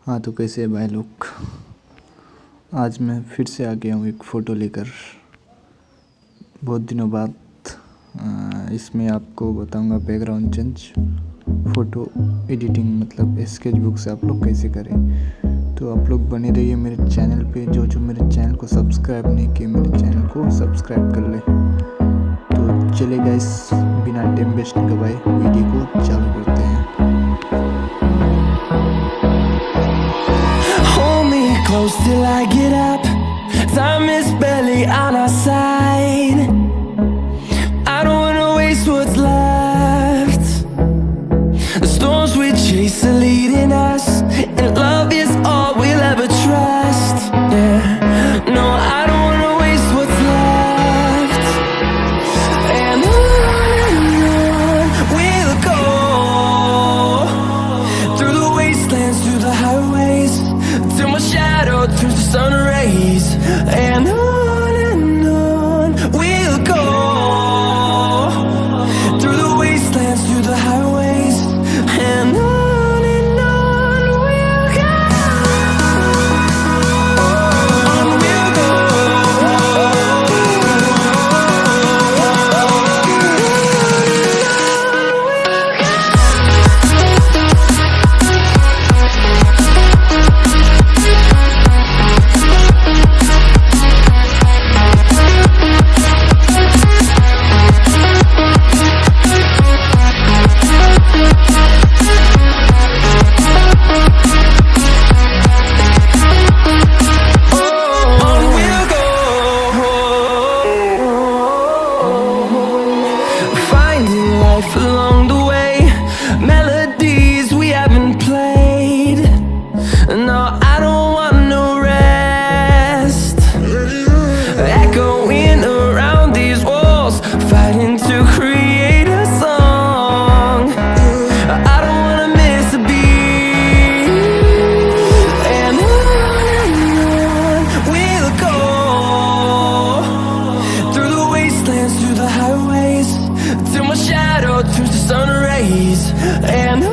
हाँ तो कैसे है भाई लोग। आज मैं फिर से आ गया हूँ एक फ़ोटो लेकर बहुत दिनों बाद। इसमें आपको बताऊंगा बैकग्राउंड चेंज, फ़ोटो एडिटिंग मतलब स्केचबुक से आप लोग कैसे करें। तो आप लोग बने रहिए मेरे चैनल पे। जो मेरे चैनल को सब्सक्राइब नहीं किए मेरे चैनल को सब्सक्राइब कर ले। तो चले गाइस, बिना टाइम वेस्ट करवाए वीडियो को चालू करते हैं। Close till I get up. Time is barely on our side. I don't wanna waste what's left. The storms we chase are leading us, and love is all we'll ever trust. Yeah, no, I don't wanna waste what's left. And on we'll go, through the wastelands, through the highways, till my shadow turns to sun rays. And on we'll go, through the wastelands, through the highways. And on we'll go. On we'll go. Along the way, melodies we haven't played. No, I don't want no rest. Echoing around these walls, fighting to create a song. I don't wanna miss a beat. And on we'll go, through the wastelands, through the highways, till my shadow turns to sun rays. And